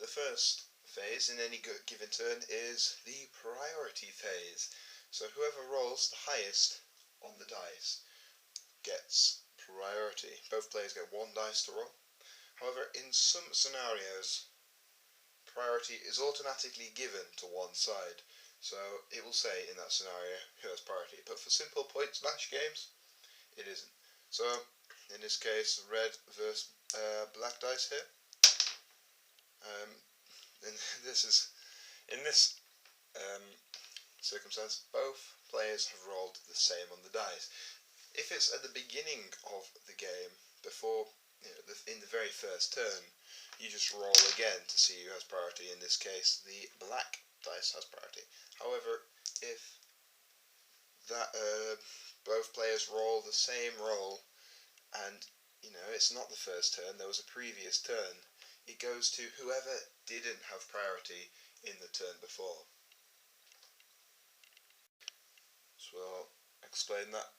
The first phase in any given turn is the priority phase. So whoever rolls the highest on the dice gets priority. Both players get one dice to roll. However, in some scenarios, priority is automatically given to one side. So it will say in that scenario who has priority. But for simple point smash games, it isn't. So in this case, red versus black dice here. And in this circumstance, both players have rolled the same on the dice. If it's at the beginning of the game, before in the very first turn, you just roll again to see who has priority. In this case, the black dice has priority. However, if that both players roll the same roll, and it's not the first turn, there was a previous turn, it goes to whoever didn't have priority in the turn before. So I'll explain that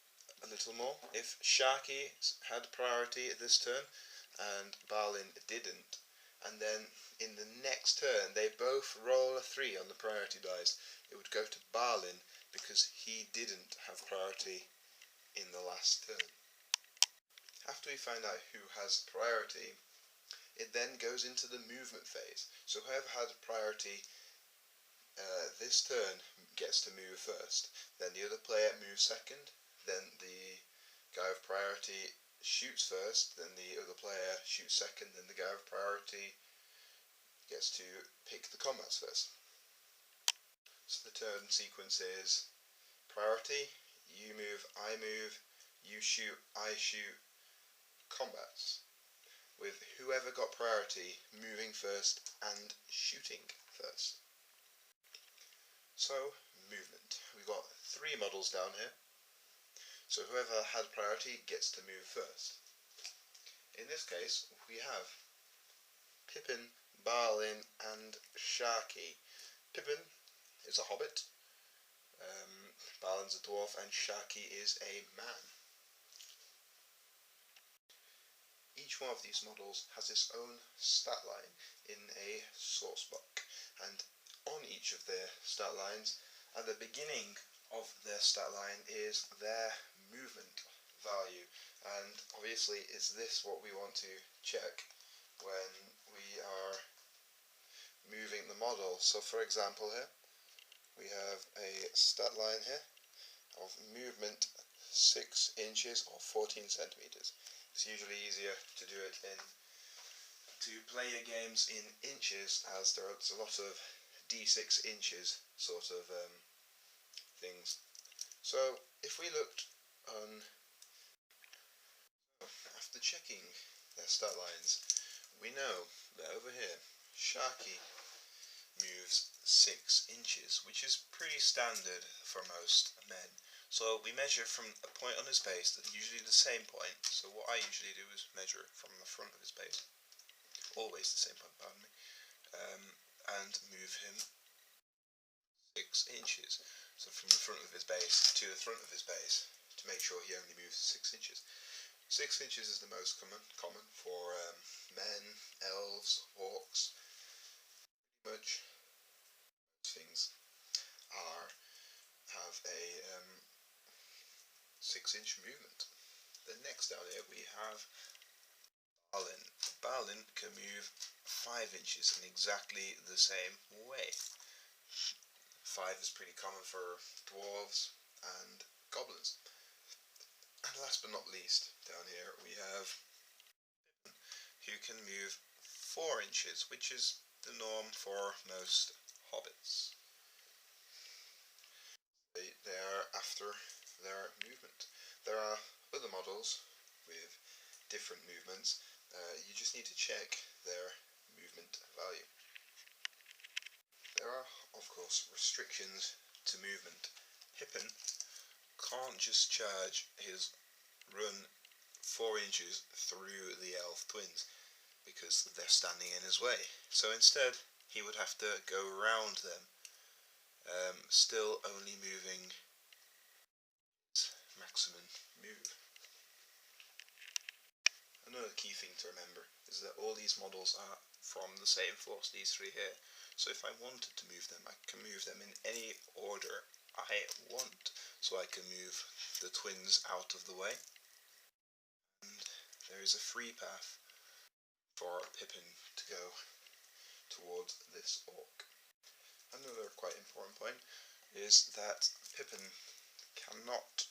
a little more. If Sharky had priority at this turn and Balin didn't, and then in the next turn they both roll a 3 on the priority dice, it would go to Balin because he didn't have priority in the last turn. After we find out who has priority, it then goes into the movement phase. So whoever had priority this turn gets to move first, then the other player moves second, then the guy with priority shoots first, then the other player shoots second, then the guy with priority gets to pick the combats first. So the turn sequence is priority, you move, I move, you shoot, I shoot, combats, with whoever got priority moving first and shooting first. So, movement. We've got 3 models down here. So whoever had priority gets to move first. In this case, we have Pippin, Balin, and Sharky. Pippin is a hobbit, Balin's a dwarf, and Sharky is a man. Each one of these models has its own stat line in a source book, and on each of their stat lines, at the beginning of their stat line is their movement value, and obviously it's this what we want to check when we are moving the model. So for example here, we have a stat line here of movement 6 inches or 14 centimeters. It's usually easier to do it to play your games in inches, as there's a lot of d6 inches sort of things. So if we looked on, after checking their stat lines, we know that over here Sharky moves 6 inches, which is pretty standard for most men. So we measure from a point on his base, that's usually the same point. So what I usually do is measure from the front of his base, always the same point, pardon me, and move him 6 inches. So from the front of his base to the front of his base, to make sure he only moves 6 inches. 6 inches is the most common for men, elves, orcs. Pretty much most things have a 6-inch movement. Then next down here we have Balin. Balin can move 5 inches in exactly the same way. 5 is pretty common for dwarves and goblins. And last but not least, down here we have Pippin, who can move 4 inches, which is the norm for most hobbits. They are after their movement. There are other models with different movements. You just need to check their movement value. There are, of course, restrictions to movement. Pippin can't just charge his run 4 inches through the elf twins because they're standing in his way. So instead, he would have to go around them, still only moving his maximum move. Another key thing to remember is that all these models are from the same force, these three here. So if I wanted to move them, I can move them in any order I want. So I can move the twins out of the way. And there is a free path for Pippin to go towards this orc. Another quite important point is that Pippin is not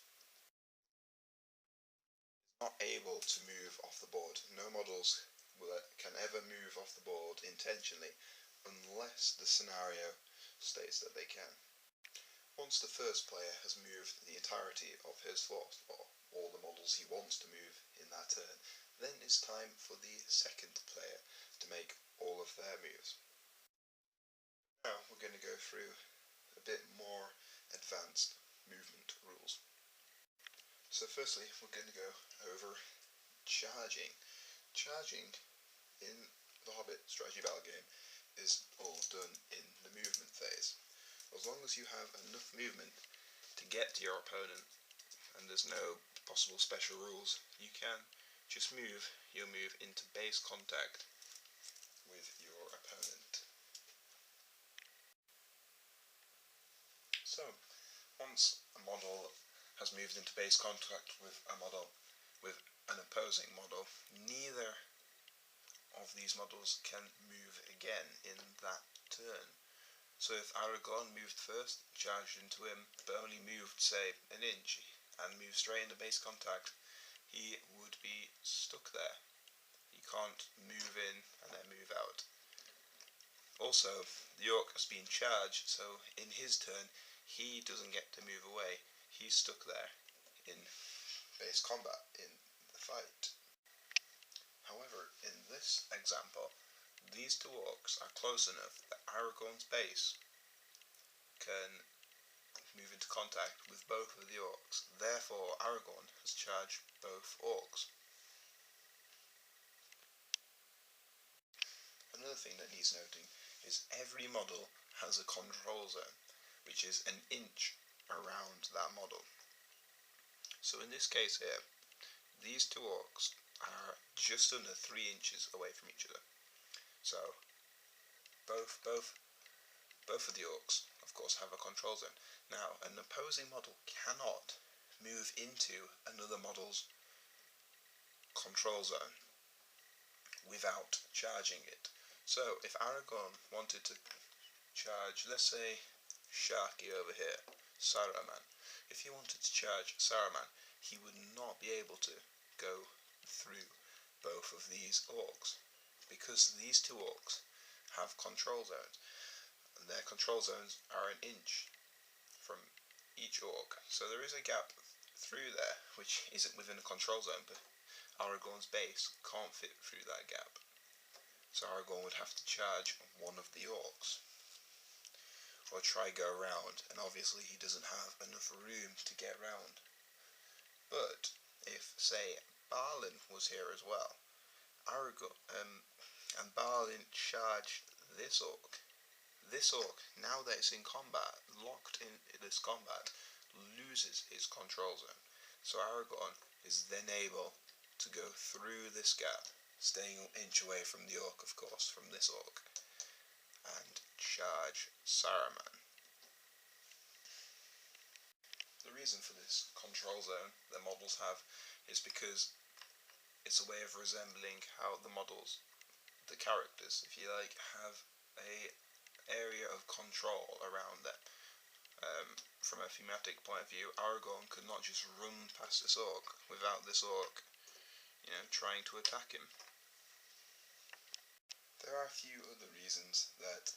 able to move off the board. No models can ever move off the board intentionally unless the scenario states that they can. Once the first player has moved the entirety of his force, or all the models he wants to move in that turn, then it's time for the second player to make all of their moves. Now we're going to go through a bit more advanced movement rules. So firstly, we're going to go over charging. Charging in the Hobbit Strategy battle game is all done in the movement phase. As long as you have enough movement to get to your opponent, and there's no possible special rules, you can just move your move into base contact with your opponent. So, once a model has moved into base contact with an opposing model, neither of these models can move again in that turn. So if Aragorn moved first, charged into him, but only moved, say, an inch, and moved straight into base contact, he would be stuck there. He can't move in and then move out. Also, the orc has been charged, so in his turn, he doesn't get to move away. He's stuck there in base combat in the fight. However, in this example, these two orcs are close enough that Aragorn's base can move into contact with both of the orcs. Therefore, Aragorn has charged both orcs. Another thing that needs noting is every model has a control zone, which is an inch around that model. So in this case here, these two orcs are just under 3 inches away from each other. So both of the orcs, of course, have a control zone. Now, an opposing model cannot move into another model's control zone without charging it. So if Aragorn wanted to charge, let's say, Sharky over here, Saruman. If he wanted to charge Saruman, he would not be able to go through both of these orcs, because these two orcs have control zones, and their control zones are an inch from each orc. So there is a gap through there, which isn't within a control zone, but Aragorn's base can't fit through that gap. So Aragorn would have to charge one of the orcs, or try go around, and obviously he doesn't have enough room to get round. But if, say, Balin was here as well, and Balin charged this orc, now that it's in combat, locked in this combat, loses its control zone. So Aragorn is then able to go through this gap, staying an inch away from the orc, of course, from this orc, and charge Saruman. The reason for this control zone that models have is because it's a way of resembling how the models, the characters, if you like, have a area of control around them. From a thematic point of view, Aragorn could not just run past this orc without this orc, trying to attack him. There are a few other reasons that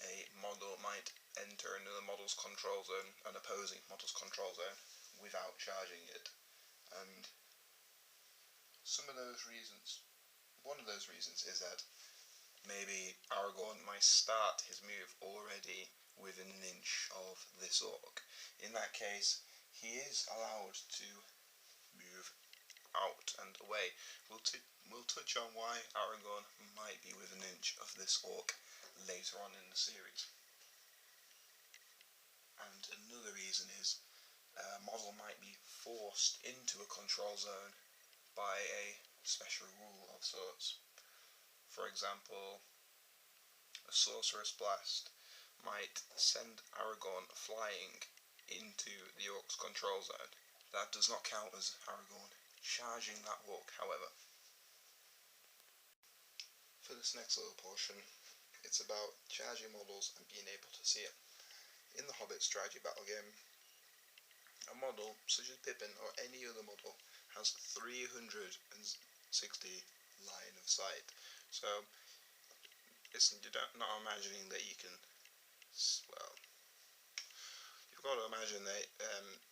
a model might enter another model's control zone, an opposing model's control zone, without charging it. And one of those reasons is that maybe Aragorn might start his move already within an inch of this orc. In that case, he is allowed to move out and away. We'll touch on why Aragorn might be within an inch of this orc later on in the series. And another reason is a model might be forced into a control zone by a special rule of sorts. For example, a sorcerer's blast might send Aragorn flying into the orc's control zone. That does not count as Aragorn charging that orc, however. For this next little portion, it's about charging models and being able to see it. In the Hobbit Strategy battle game, a model such as Pippin or any other model has 360 line of sight. So you're not imagining that you can, well, you've got to imagine that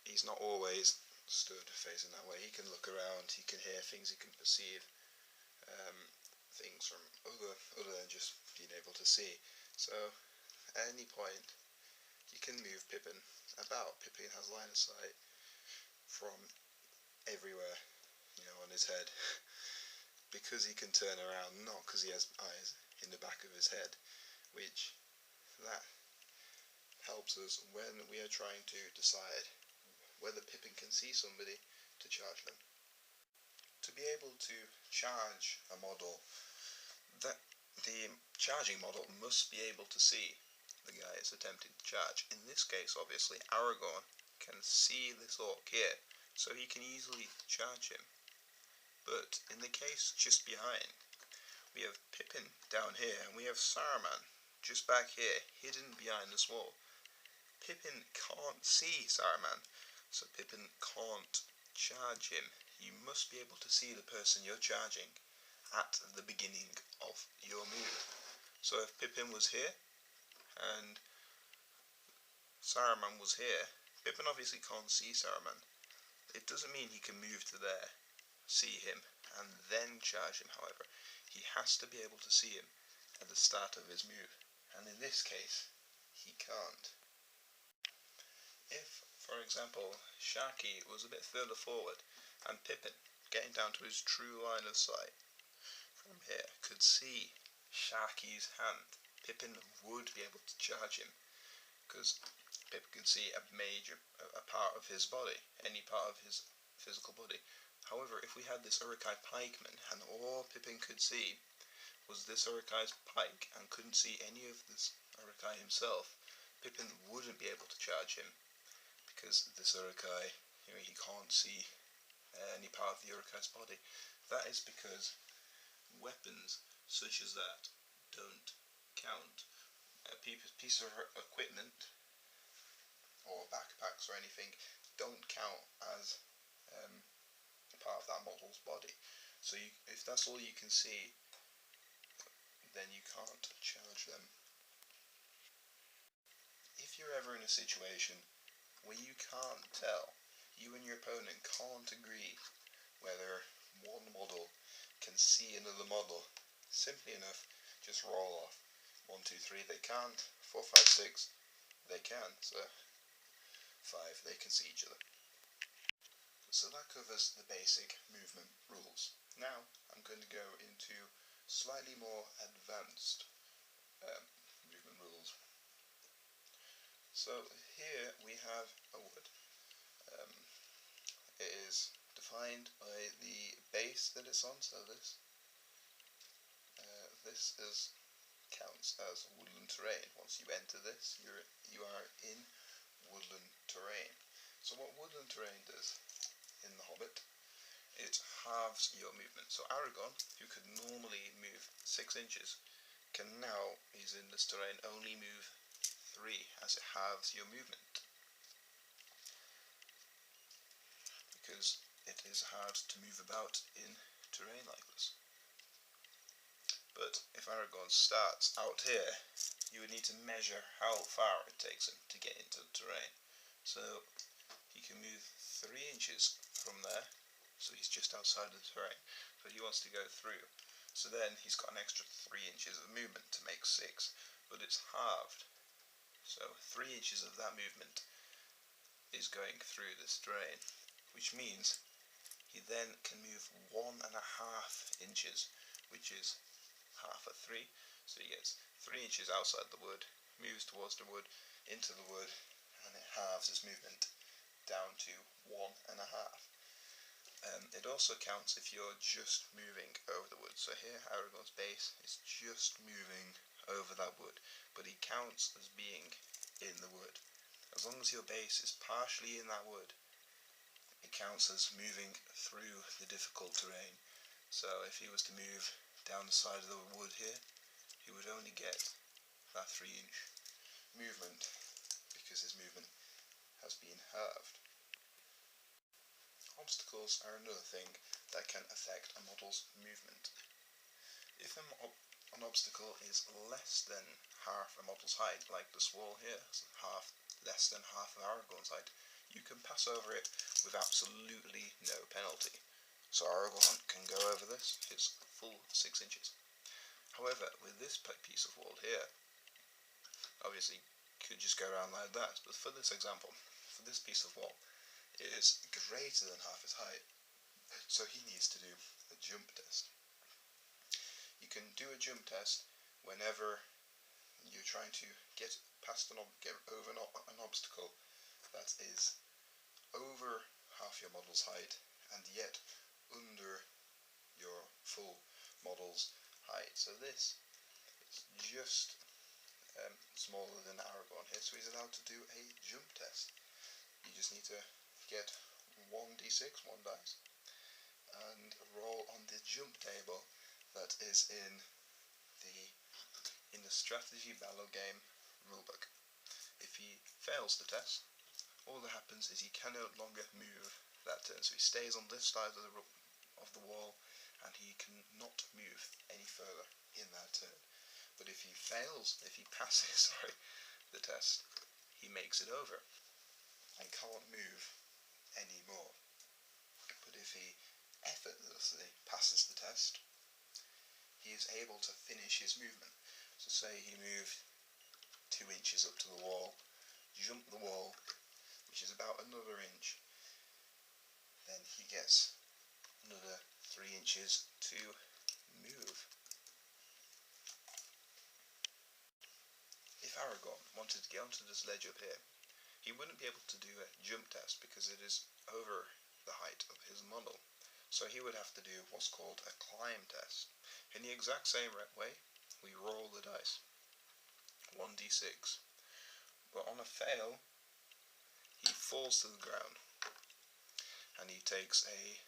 he's not always stood facing that way. He can look around, he can hear things, he can perceive things from other than just being able to see. So at any point you can move Pippin about. Pippin has line of sight from everywhere, on his head, because he can turn around, not because he has eyes in the back of his head, which that helps us when we are trying to decide whether Pippin can see somebody to charge them. To be able to charge a model, the charging model must be able to see the guy it's attempting to charge. In this case, obviously, Aragorn can see this orc here, so he can easily charge him. But in the case just behind, we have Pippin down here, and we have Saruman just back here, hidden behind this wall. Pippin can't see Saruman, so Pippin can't charge him. You must be able to see the person you're charging at the beginning of your move. So if Pippin was here, and Saruman was here, Pippin obviously can't see Saruman. It doesn't mean he can move to there, see him, and then charge him, however. He has to be able to see him at the start of his move, and in this case, he can't. If, for example, Sharky was a bit further forward, and Pippin, getting down to his true line of sight from here, could see Sharky's hand, Pippin would be able to charge him, because Pippin can see a part of his body, any part of his physical body. However, if we had this Uruk-hai pikeman, and all Pippin could see was this Uruk-hai's pike, and couldn't see any of this Uruk-hai himself, Pippin wouldn't be able to charge him, because this Uruk-hai, he can't see any part of the Uruk-hai's body. That is because weapons such as that don't count. A piece of equipment, or backpacks or anything, don't count as part of that model's body. So if that's all you can see, then you can't charge them. If you're ever in a situation where you can't tell, you and your opponent can't agree whether one model can see another model, simply enough, just roll off. 1, 2, 3, they can't. 4, 5, 6, they can. So 5, they can see each other. So that covers the basic movement rules. Now I'm going to go into slightly more advanced movement rules. So here we have a wood. It is defined by the base that it's on, so this counts as woodland terrain. Once you enter this, you are in woodland terrain. So what woodland terrain does in The Hobbit, it halves your movement. So Aragorn, who could normally move 6 inches, can now, he's in this terrain, only move 3, as it halves your movement. Because it is hard to move about in terrain like this. But if Aragorn starts out here, you would need to measure how far it takes him to get into the terrain. So he can move 3 inches from there, so he's just outside of the terrain, but he wants to go through. So then he's got an extra 3 inches of movement to make 6, but it's halved. So 3 inches of that movement is going through this terrain, which means he then can move 1.5 inches, which is half of 3. So he gets 3 inches outside the wood, moves towards the wood, into the wood, and it halves his movement down to 1.5. It also counts if you're just moving over the wood. So here Aragorn's base is just moving over that wood, but he counts as being in the wood. As long as your base is partially in that wood, it counts as moving through the difficult terrain. So if he was to move down the side of the wood here, he would only get that 3-inch movement because his movement has been halved. Obstacles are another thing that can affect a model's movement. If an obstacle is less than half a model's height, like this wall here is less than half of Aragorn's height, you can pass over it with absolutely no penalty. So Aragorn can go over this, his full 6 inches. However, with this piece of wall here, obviously could just go around like that, but for this example, for this piece of wall, it is greater than half his height, so he needs to do a jump test. You can do a jump test whenever you're trying to get over an obstacle that is over half your model's height and yet under your full model's height. So this is just smaller than Aragorn here, so he's allowed to do a jump test. You just need to get 1d6, 1 dice, and roll on the jump table that is in the strategy battle game rulebook. If he fails the test, all that happens is he can no longer move that turn, so he stays on this side of the wall and he cannot move any further in that turn. But if he passes the test, he makes it over and can't move anymore. But if he effortlessly passes the test, he is able to finish his movement. So say he moved 2 inches up to the wall, jumped the wall, which is about another inch, then he gets another 3 inches to move. If Aragorn wanted to get onto this ledge up here, he wouldn't be able to do a jump test because it is over the height of his model. So he would have to do what's called a climb test. In the exact same way, we roll the dice. 1d6. But on a fail, he falls to the ground and he takes a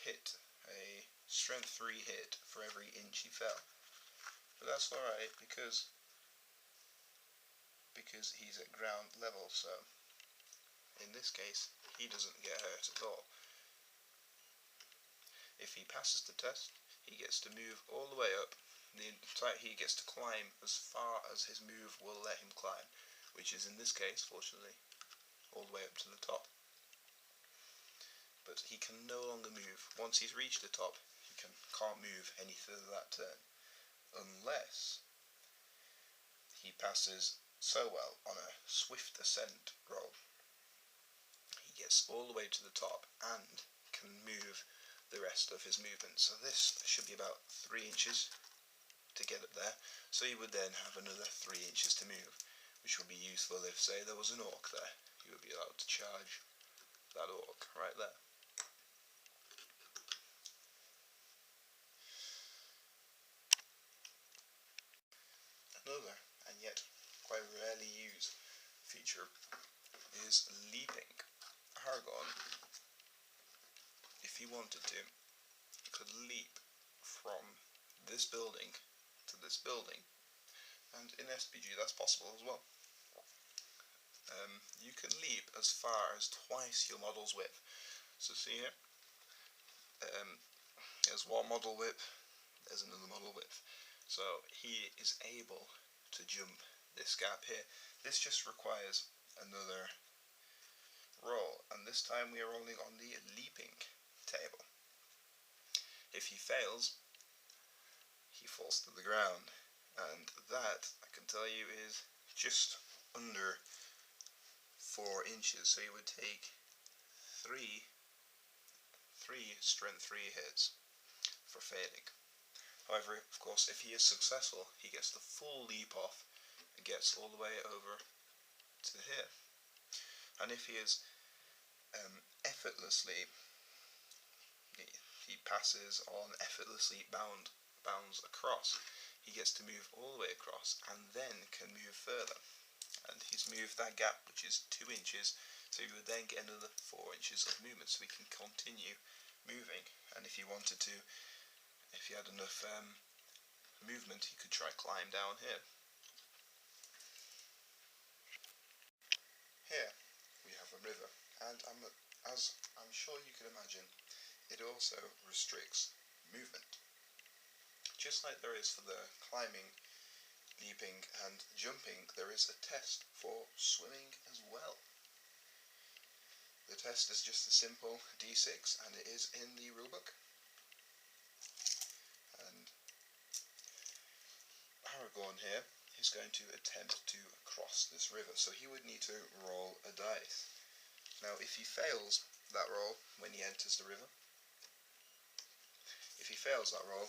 hit, a strength 3 hit for every inch he fell. But that's alright because he's at ground level, so in this case he doesn't get hurt at all. If he passes the test, he gets to move all the way up. He gets to climb as far as his move will let him climb, which is in this case, fortunately, all the way up to the top. But he can no longer move. Once he's reached the top, he can't move any further that turn, unless he passes so well on a swift ascent roll. He gets all the way to the top and can move the rest of his movement. So this should be about 3 inches to get up there. So he would then have another 3 inches to move, which would be useful if, say, there was an orc there. He would be allowed to charge that orc right there. Another, and yet quite rarely used, feature is leaping. Aragorn, if he wanted to, could leap from this building to this building, and in SPG that's possible as well. You can leap as far as twice your model's width. So see here, there's one model width, there's another model width. So he is able to jump this gap here. This just requires another roll, and this time we are rolling on the leaping table. If he fails, he falls to the ground, and that, I can tell you, is just under 4 inches, so he would take three strength 3 hits for failing. However, of course, if he is successful, he gets the full leap off and gets all the way over to here. And if he is effortlessly he passes on effortlessly bounds across. He gets to move all the way across and then can move further. And he's moved that gap, which is 2 inches, so he would then get another 4 inches of movement, so he can continue moving. And if he wanted to, if he had enough movement, he could try climb down here. Here we have a river, and as I'm sure you can imagine, it also restricts movement. Just like there is for the climbing, leaping and jumping, there is a test for swimming as well. The test is just a simple D6 and it is in the rulebook. And Aragorn here is going to attempt to cross this river, so he would need to roll a dice. Now if he fails that roll when he enters the river, if he fails that roll,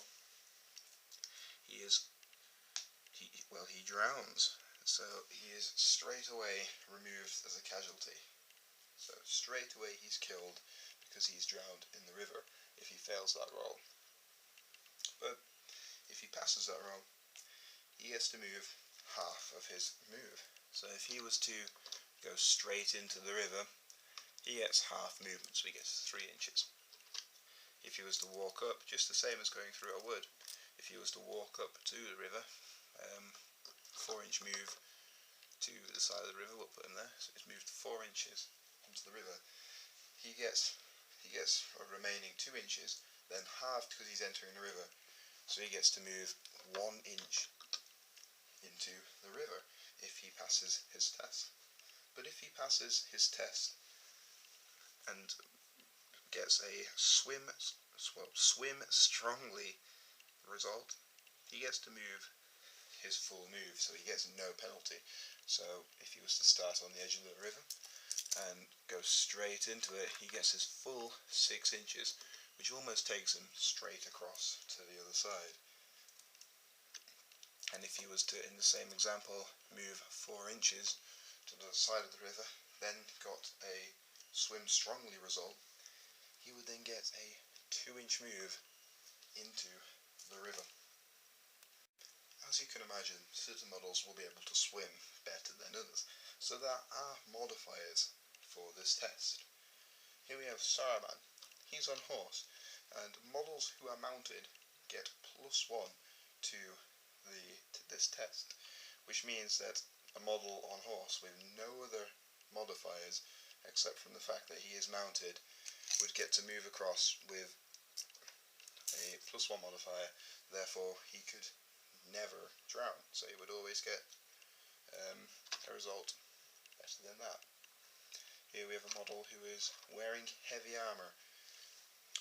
he drowns, so he is straight away removed as a casualty. So straight away he's killed because he's drowned in the river if he fails that roll. But if he passes that roll, he gets to move half of his move. So if he was to go straight into the river, he gets half movement, so he gets 3 inches. If he was to walk up, just the same as going through a wood, if he was to walk up to the river, 4-inch move to the side of the river, we'll put him there, so he's moved 4 inches into the river. He gets a remaining 2 inches, then halved because he's entering the river, so he gets to move 1 inch into the river if he passes his test. But if he passes his test and gets a swim strongly result, he gets to move his full move, so he gets no penalty. So if he was to start on the edge of the river and go straight into it, he gets his full 6 inches, which almost takes him straight across to the other side. And if he was to, in the same example, move 4 inches to the other side of the river, then got a swim strongly result, he would then get a 2-inch move into the river. As you can imagine, certain models will be able to swim better than others, so there are modifiers for this test. Here we have Saruman. He's on horse, and models who are mounted get +1 to this test, which means that a model on horse with no other modifiers except from the fact that he is mounted would get to move across with a +1 modifier, therefore he could never drown, so he would always get a result better than that. Here we have a model who is wearing heavy armour.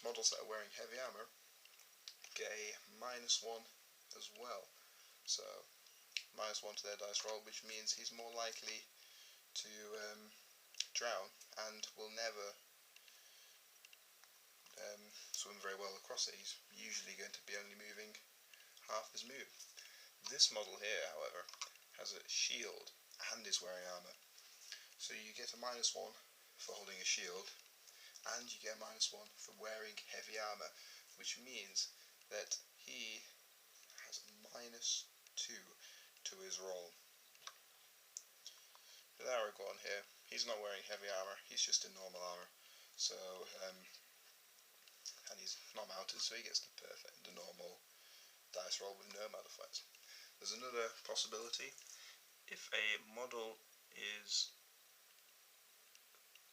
Models that are wearing heavy armour get a -1 as well, so -1 to their dice roll, which means he's more likely to drown and will never swim very well across it. He's usually going to be only moving half his move. This model here, however, has a shield and is wearing armour, so you get a -1 for holding a shield, and you get a -1 for wearing heavy armour, which means that he has a -2 to his roll. With Aragorn here, he's not wearing heavy armour, he's just in normal armour, so and he's not mounted, so he gets the normal dice roll with no modifiers. There's another possibility. If a model is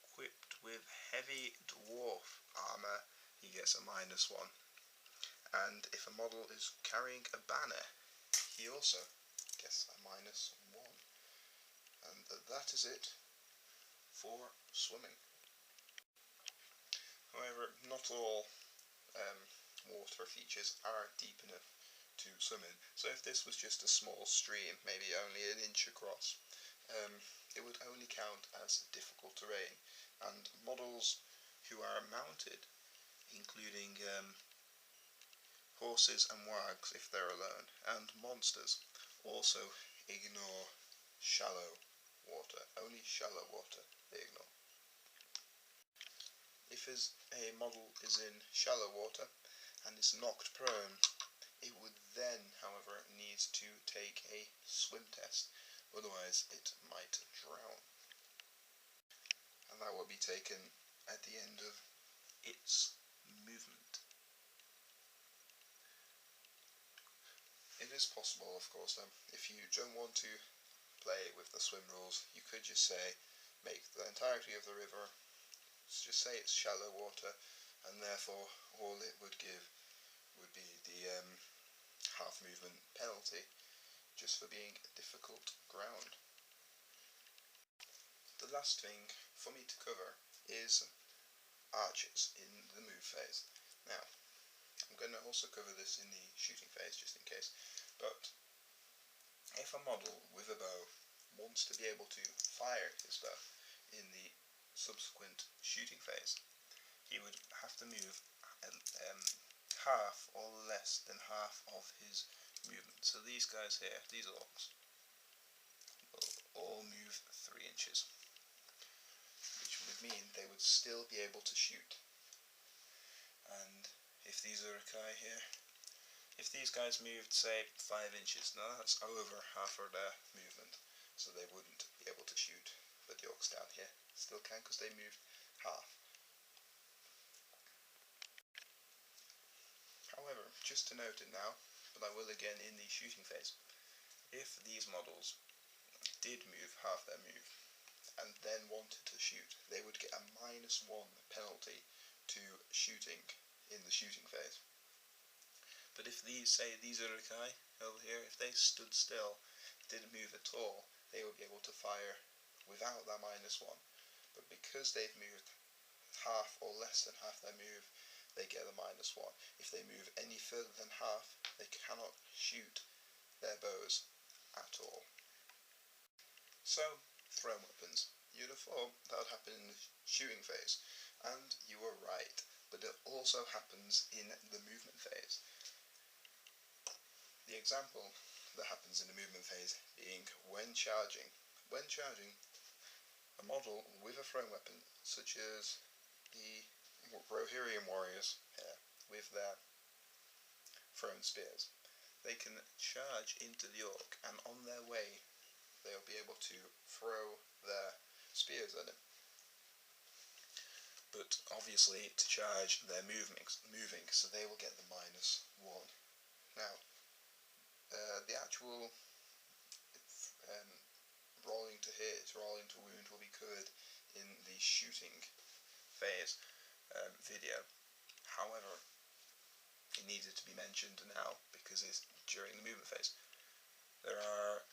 equipped with heavy dwarf armour, he gets a -1. And if a model is carrying a banner, he also gets a -1. And that is it for swimming. However, not all water features are deep enough to swim in. So if this was just a small stream, maybe only 1 inch across, it would only count as difficult terrain. And models who are mounted, including horses and wargs if they're alone, and monsters, also ignore shallow water. Only shallow water they ignore. if a model is in shallow water and is knocked prone, it would then, however, need to take a swim test, otherwise it might drown. And that will be taken at the end of its movement. It is possible, of course, though, if you don't want to play with the swim rules, you could just say, make the entirety of the river, just say it's shallow water, and therefore all it would give would be the half movement penalty, just for being difficult ground. The last thing for me to cover is archers in the move phase. Now, I'm going to also cover this in the shooting phase, just in case, but if a model with a bow wants to be able to fire his bow in the subsequent shooting phase, he would have to move half or less than half of his movement. So these guys here, these orcs, will all move 3 inches, which would mean they would still be able to shoot. And if these Urukai here, if these guys moved, say, 5 inches, now that's over half of their movement, so they wouldn't be able to shoot. But the orcs down here still can, because they moved half. However, just to note it now, but I will again in the shooting phase, if these models did move half their move and then wanted to shoot, they would get a -1 penalty to shooting in the shooting phase. But if these, say, these Urukai over here, if they stood still, didn't move at all, they would be able to fire without that -1. But because they've moved half or less than half their move, they get a -1. If they move any further than half, they cannot shoot their bows at all. So, thrown weapons. You'd have thought that would happen in the shooting phase, and you were right, but it also happens in the movement phase. The example that happens in the movement phase being when charging. When charging, a model with a thrown weapon, such as the Rohirrim warriors here, with their thrown spears, they can charge into the orc, and on their way they'll be able to throw their spears at him. But obviously to charge they're moving, so they will get the -1. Now, the actual rolling to hit, rolling to wound will be covered in the shooting phase video. However, it needed to be mentioned now because it's during the movement phase. There are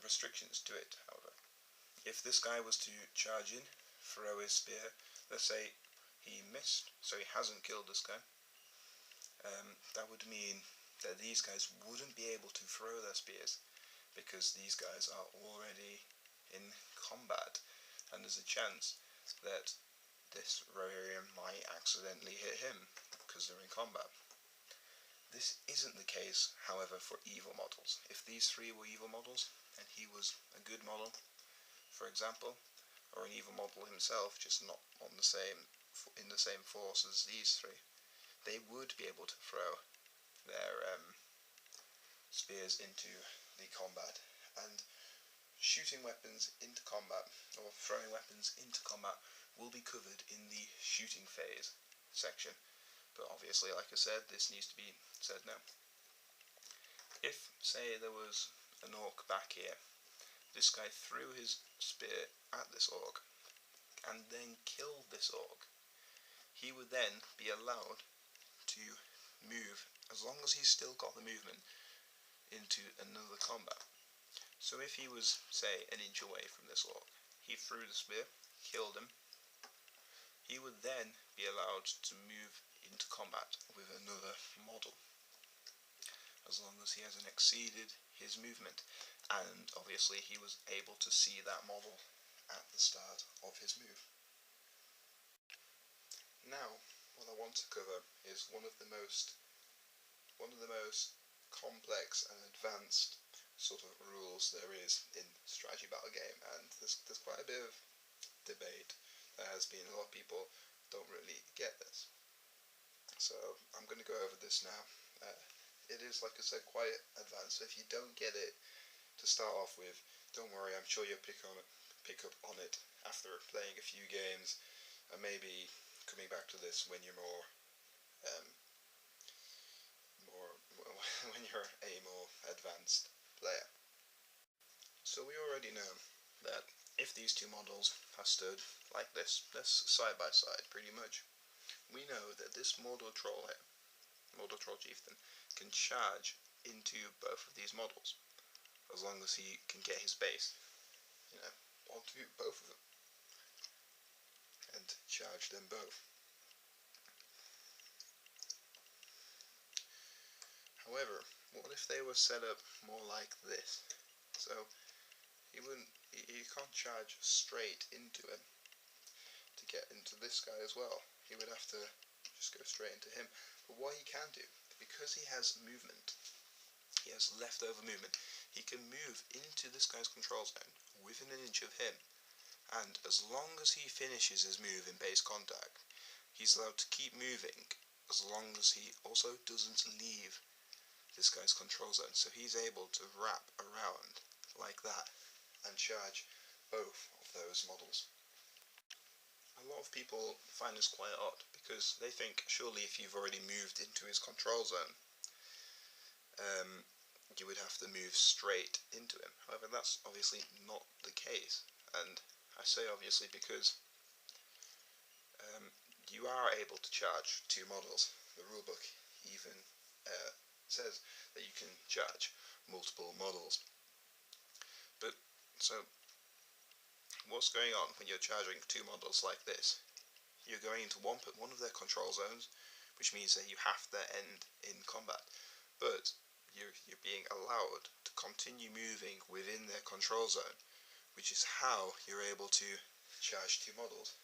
restrictions to it, however. If this guy was to charge in, throw his spear, let's say he missed, so he hasn't killed this guy, that would mean that these guys wouldn't be able to throw their spears because these guys are already in combat, and there's a chance that this Rohirrim might accidentally hit him because they're in combat. This isn't the case, however, for evil models. If these 3 were evil models, and he was a good model, for example, or an evil model himself, just not on the same in the same force as these 3, they would be able to throw their spears into the combat. And shooting weapons into combat, or throwing weapons into combat, will be covered in the shooting phase section. But obviously, like I said, this needs to be said now. If, say, there was an orc back here, this guy threw his spear at this orc, and then killed this orc, he would then be allowed to move, as long as he's still got the movement, into another combat. So if he was, say, an inch away from this orc, he threw the spear, killed him, he would then be allowed to move into combat with another model, as long as he hasn't exceeded his movement, and obviously he was able to see that model at the start of his move. Now, what I want to cover is one of the most complex and advanced sort of rules there is in strategy battle game, and there's quite a bit of debate. There has been a lot of people don't really get this. So I'm going to go over this now. It is, like I said, quite advanced, so if you don't get it to start off with, don't worry, I'm sure you'll pick up on it after playing a few games, and maybe coming back to this when you're um, when you're a more advanced player. So we already know that if these two models are stood like this side by side pretty much, we know that this Mordor Troll here, Mordor Troll Chieftain, can charge into both of these models, as long as he can get his base, onto both of them, and charge them both. However, what if they were set up more like this? So you can't charge straight into him to get into this guy as well. He would have to just go straight into him. But what he can do, because he has movement, he has leftover movement, he can move into this guy's control zone within an inch of him, and as long as he finishes his move in base contact, he's allowed to keep moving as long as he also doesn't leave this guy's control zone. So he's able to wrap around like that and charge both of those models. A lot of people find this quite odd, because they think surely if you've already moved into his control zone, you would have to move straight into him. However, that's obviously not the case, and I say obviously because you are able to charge two models. The rulebook even says that you can charge multiple models. But so what's going on when you're charging two models like this? You're going into one of their control zones, which means that you have to end in combat. But you're being allowed to continue moving within their control zone, which is how you're able to charge two models.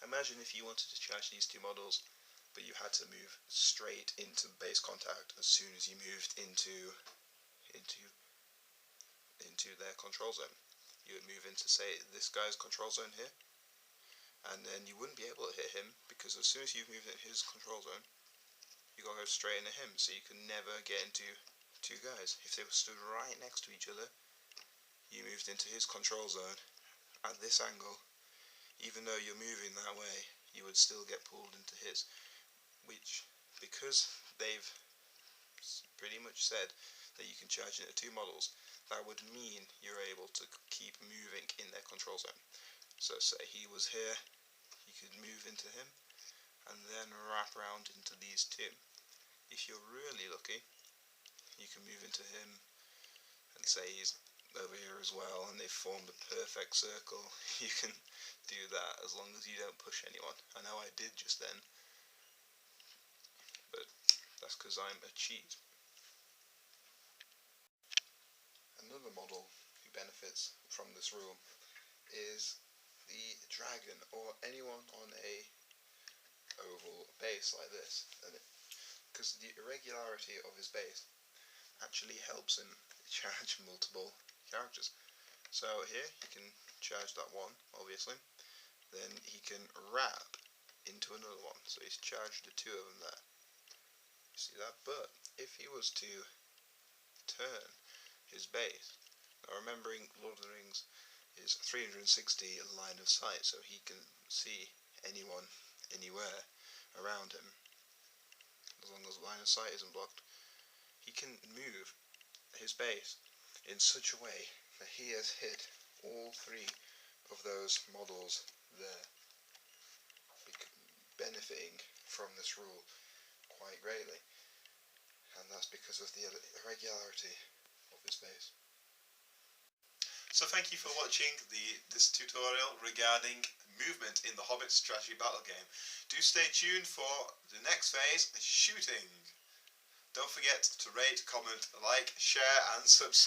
Imagine if you wanted to charge these two models, but you had to move straight into base contact as soon as you moved into their control zone. You would move into, say, this guy's control zone here, and then you wouldn't be able to hit him, because as soon as you've moved into his control zone, you gotta go straight into him, so you can never get into two guys. If they were stood right next to each other, you moved into his control zone at this angle, even though you're moving that way, you would still get pulled into his, which, because they've pretty much said that you can charge into two models, that would mean you're able to keep moving in their control zone. So say he was here, you could move into him, and then wrap around into these two. If you're really lucky, you can move into him, and say he's over here as well, and they've formed a perfect circle. You can do that as long as you don't push anyone. I know I did just then, but that's because I'm a cheat. Another model who benefits from this rule is the dragon, or anyone on a oval base like this, because the irregularity of his base actually helps him charge multiple characters. So here he can charge that one, obviously, then he can wrap into another one, so he's charged the two of them there. You see that? But if he was to turn his base, now remembering Lord of the Rings is 360 line of sight, so he can see anyone, anywhere around him, as long as line of sight isn't blocked. He can move his base in such a way that he has hit all three of those models there, benefiting from this rule quite greatly, and that's because of the irregularity of his base. So thank you for watching this tutorial regarding movement in the Hobbit Strategy battle game. Do stay tuned for the next phase, shooting. Don't forget to rate, comment, like, share and subscribe.